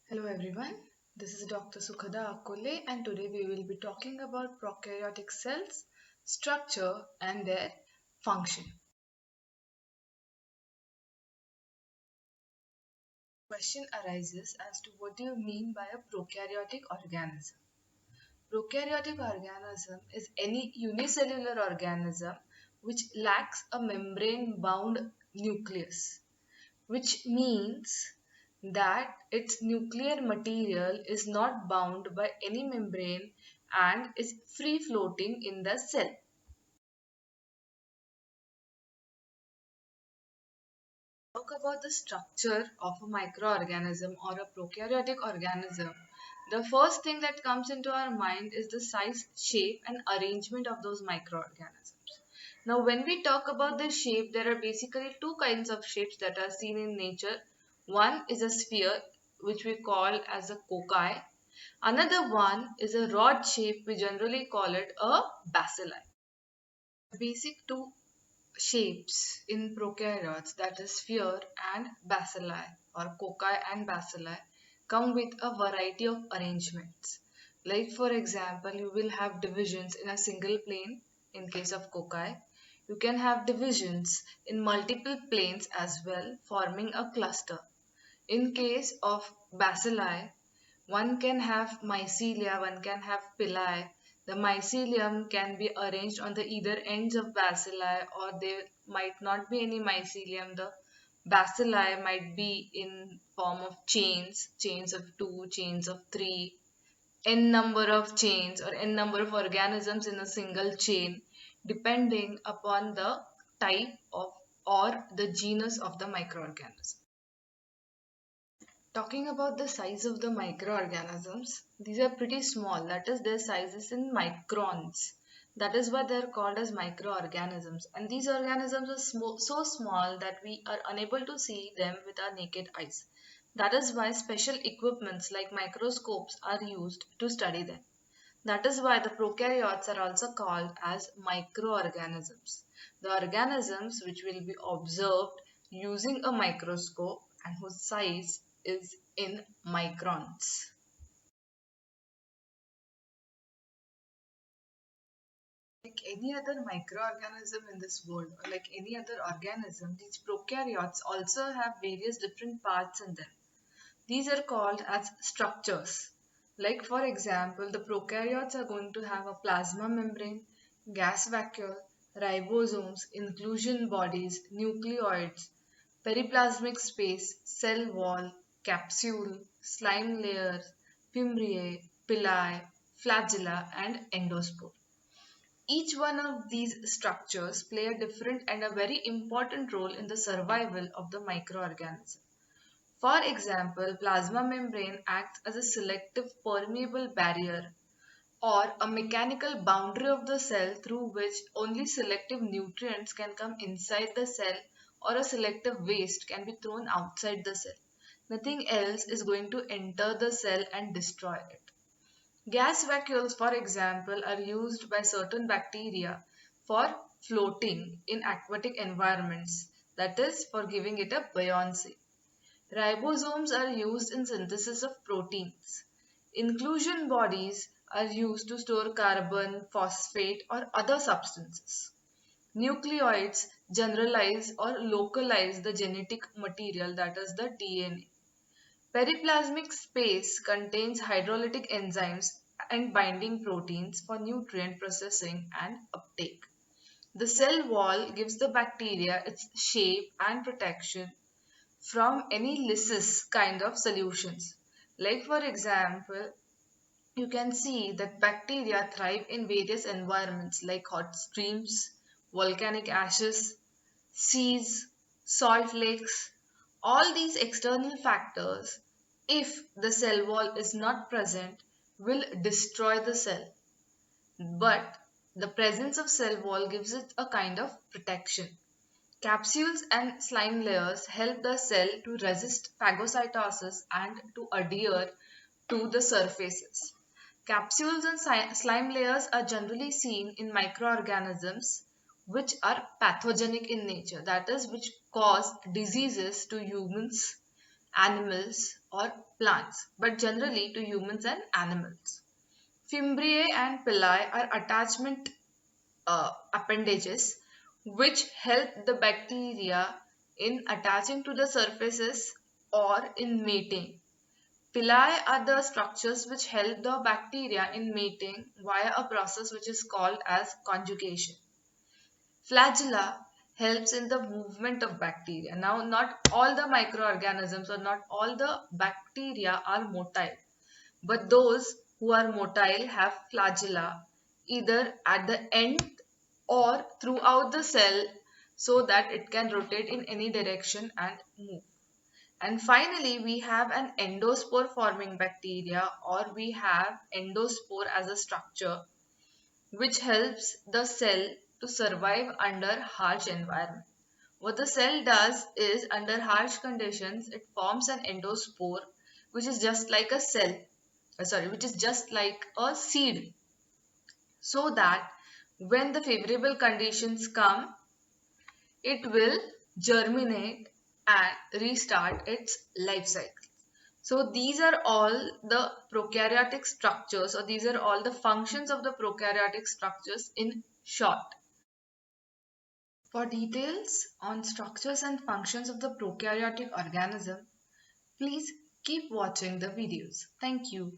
Hello everyone, this is Dr. Sukhada Akole and today we will be talking about prokaryotic cells, structure and their function. Question arises as to what do you mean by a prokaryotic organism? Prokaryotic organism is any unicellular organism which lacks a membrane bound nucleus, which means that its nuclear material is not bound by any membrane and is free floating in the cell. Talk about the structure of a microorganism or a prokaryotic organism. The first thing that comes into our mind is the size, shape, and arrangement of those microorganisms. Now, when we talk about the shape, there are basically two kinds of shapes that are seen in nature. One is a sphere, which we call as a cocci. Another one is a rod shape, we generally call it a bacilli. Basic two shapes in prokaryotes, that is sphere and bacilli or cocci and bacilli, come with a variety of arrangements. Like for example, you will have divisions in a single plane in case of cocci. You can have divisions in multiple planes as well, forming a cluster. In case of bacilli, one can have mycelia, one can have pili. The mycelium can be arranged on the either ends of bacilli, or there might not be any mycelium. The bacilli might be in form of chains, chains of two, chains of three, n number of chains or n number of organisms in a single chain, depending upon the type of or the genus of the microorganism. Talking about the size of the microorganisms, these are pretty small. That is, their size is in microns. That is why they are called as microorganisms. And these organisms are so small that we are unable to see them with our naked eyes. That is why special equipments like microscopes are used to study them. That is why the prokaryotes are also called as microorganisms. The organisms which will be observed using a microscope and whose size is in microns. Like any other microorganism in this world, or like any other organism, these prokaryotes also have various different parts in them. These are called as structures. Like for example, the prokaryotes are going to have a plasma membrane, gas vacuole, ribosomes, inclusion bodies, nucleoids, periplasmic space, cell wall, capsule, slime layers, fimbriae, pili, flagella, and endospore. Each one of these structures play a different and a very important role in the survival of the microorganism. For example, plasma membrane acts as a selective permeable barrier or a mechanical boundary of the cell through which only selective nutrients can come inside the cell or a selective waste can be thrown outside the cell. Nothing else is going to enter the cell and destroy it. Gas vacuoles, for example, are used by certain bacteria for floating in aquatic environments, that is, for giving it a buoyancy. Ribosomes are used in synthesis of proteins. Inclusion bodies are used to store carbon, phosphate, or other substances. Nucleoids generalize or localize the genetic material, that is the DNA. Periplasmic space contains hydrolytic enzymes and binding proteins for nutrient processing and uptake. The cell wall gives the bacteria its shape and protection from any lysis kind of solutions. Like for example, you can see that bacteria thrive in various environments like hot streams, volcanic ashes, seas, salt lakes. All these external factors, if the cell wall is not present, will destroy the cell. But the presence of cell wall gives it a kind of protection. Capsules and slime layers help the cell to resist phagocytosis and to adhere to the surfaces. Capsules and slime layers are generally seen in microorganisms which are pathogenic in nature, that is, which cause diseases to humans animals or plants, but generally to humans and animals. Fimbriae and pili are attachment appendages which help the bacteria in attaching to the surfaces or in mating. Pili are the structures which help the bacteria in mating via a process which is called as conjugation. Flagella helps in the movement of bacteria. Now, not all the microorganisms or not all the bacteria are motile, but those who are motile have flagella either at the end or throughout the cell so that it can rotate in any direction and move. And finally, we have an endospore forming bacteria, or we have endospore as a structure which helps the cell to survive under harsh environment. What the cell does is under harsh conditions, it forms an endospore which is just like a cell, which is just like a seed, so that when the favorable conditions come, it will germinate and restart its life cycle. So these are all the prokaryotic structures, or these are all the functions of the prokaryotic structures in short. For details on structures and functions of the prokaryotic organism, please keep watching the videos. Thank you.